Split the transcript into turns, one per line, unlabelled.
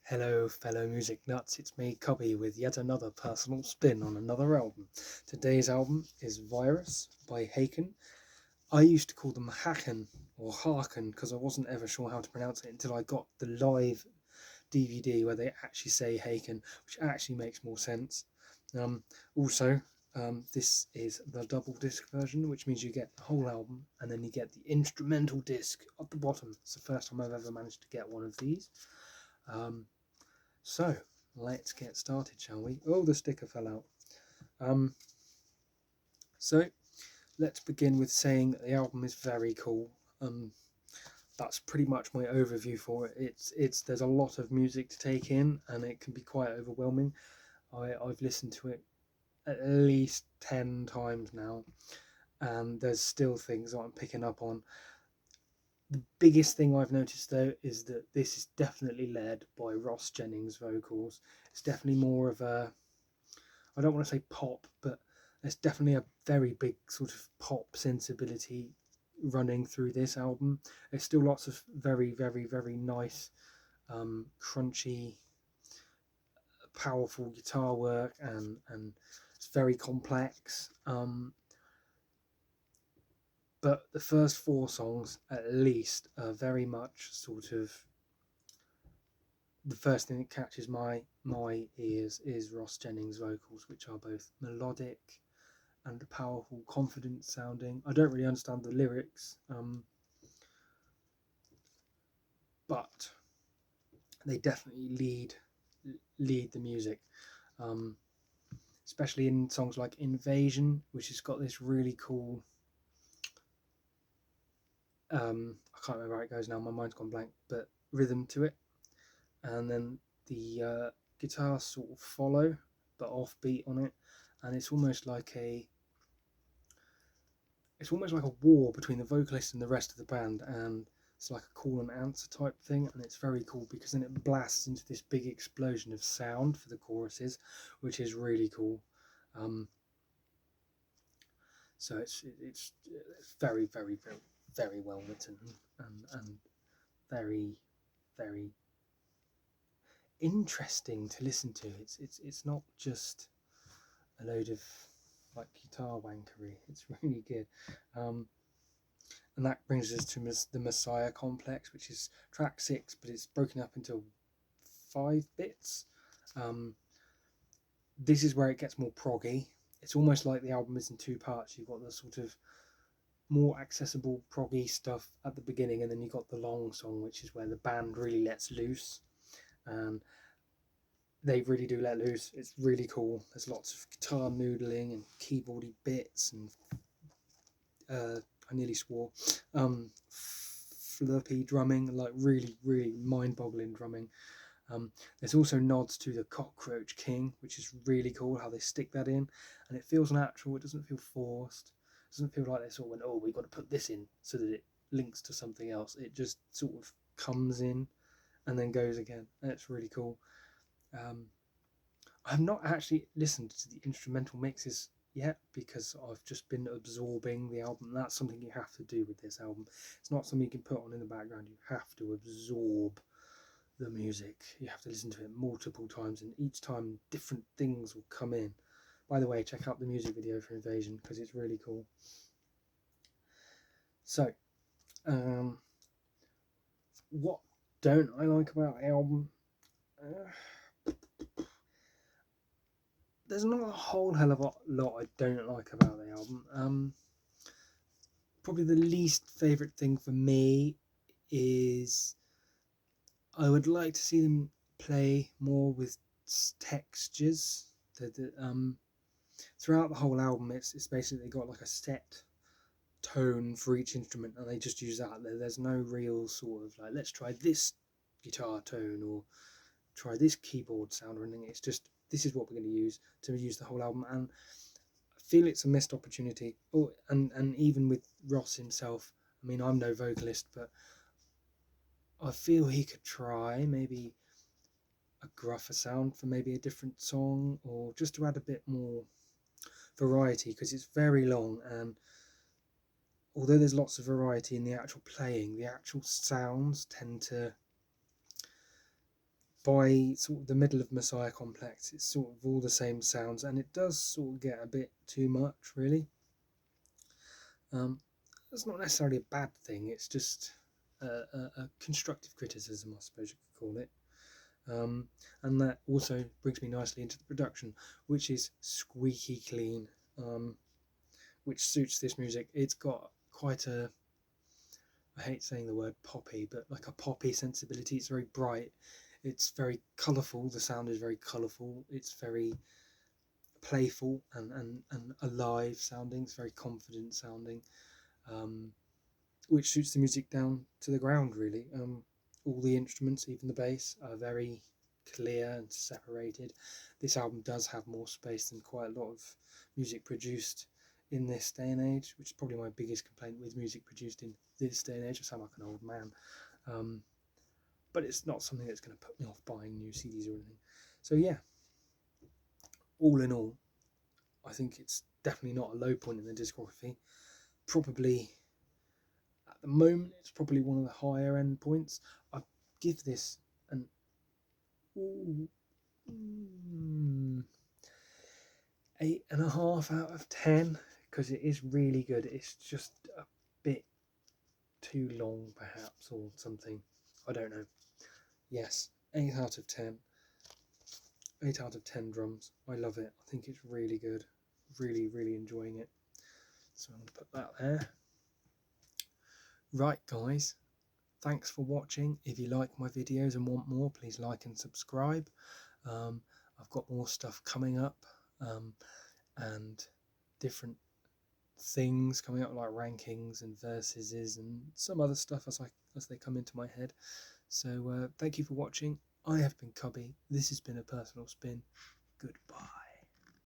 Hello, fellow music nuts. It's me, Cubby, with yet another personal spin on another album. Today's album is Virus by Haken. I used to call them Haken or Haken because I wasn't ever sure how to pronounce it until I got the live DVD where they actually say Haken, which actually makes more sense. Also, this is the double disc version, which means you get the whole album and then you get the instrumental disc at the bottom. It's the first time I've ever managed to get one of these. Um, So, let's get started, shall we? Oh, the sticker fell out. Um, so, let's begin with saying that the album is very cool. That's pretty much my overview for it. It's there's a lot of music to take in, and it can be quite overwhelming. I've listened to it at least 10 times now, and there's still things that I'm picking up on. The biggest thing I've noticed though is that this is definitely led by Ross Jennings' vocals. It's definitely more of a, I don't want to say pop, but there's definitely a very big sort of pop sensibility running through this album. There's still lots of very, very, very nice, crunchy, powerful guitar work, and it's very complex. But the first four songs, at least, are very much sort of the first thing that catches my ears is Ross Jennings' vocals, which are both melodic and powerful, confident sounding. I don't really understand the lyrics, but they definitely lead the music, um, especially in songs like Invasion, which has got this really cool. I can't remember how it goes now. My mind's gone blank, but rhythm to it, and then the guitars sort of follow, but offbeat on it, and it's almost like a war between the vocalist and the rest of the band, and it's like a call and answer type thing, and it's very cool because then it blasts into this big explosion of sound for the choruses, which is really cool. Um, so it's very, very, very, very well written, and very, very interesting to listen to. It's not just a load of like guitar wankery. It's really good. And that brings us to the Messiah Complex, which is track 6, but it's broken up into 5 bits. This is where it gets more proggy. It's almost like the album is in 2 parts. You've got the sort of more accessible proggy stuff at the beginning, and then you've got the long song, which is where the band really lets loose. And they really do let loose. It's really cool. There's lots of guitar noodling and keyboardy bits and I nearly swore. Flirty drumming, like really, really mind-boggling drumming. There's also nods to the Cockroach King, which is really cool how they stick that in, and it feels natural. It doesn't feel forced. It doesn't feel like they sort of went, "Oh, we've got to put this in so that it links to something else." It just sort of comes in and then goes again, and it's really cool. I've not actually listened to the instrumental mixes yet because I've just been absorbing the album. That's something you have to do with this album. It's not something you can put on in the background. You have to absorb the music. You have to listen to it multiple times, and each time different things will come in. By the way, check out the music video for Invasion because it's really cool. So, what don't I like about the album? There's not a whole hell of a lot I don't like about the album. Probably the least favourite thing for me is I would like to see them play more with textures. Throughout the whole album, it's basically got like a set tone for each instrument, and they just use that. There's no real sort of like, let's try this guitar tone or try this keyboard sound or anything. It's just, this is what we're going to use the whole album, and I feel it's a missed opportunity. Oh, and even with Ross himself, I mean, I'm no vocalist, but I feel he could try maybe a gruffer sound for maybe a different song, or just to add a bit more variety, because it's very long, and although there's lots of variety in the actual playing, the actual sounds tend to by sort of the middle of Messiah Complex, it's sort of all the same sounds, and it does sort of get a bit too much, really. That's not necessarily a bad thing, it's just a constructive criticism, I suppose you could call it. And that also brings me nicely into the production, which is squeaky clean, which suits this music. It's got quite a, I hate saying the word poppy, but like a poppy sensibility. It's very bright, it's very colourful, the sound is very colourful, it's very playful and alive sounding, it's very confident sounding, which suits the music down to the ground, really. All the instruments, even the bass, are very clear and separated. This album does have more space than quite a lot of music produced in this day and age, which is probably my biggest complaint with music produced in this day and age. I sound like an old man, but it's not something that's going to put me off buying new CDs or anything. So yeah, all in all, I think it's definitely not a low point in the discography. Probably at the moment, it's probably one of the higher end points. I give this an 8.5 out of 10 because it is really good. It's just a bit too long, perhaps, or something. I don't know. Yes, 8 out of 10. 8 out of 10 drums. I love it. I think it's really good. Really, really enjoying it. So I'm going to put that there. Right, guys. Thanks for watching. If you like my videos and want more, please like and subscribe. I've got more stuff coming up, and different things coming up, like rankings and verses and some other stuff as they come into my head. So thank you for watching. I have been Cubby. This has been a personal spin. Goodbye.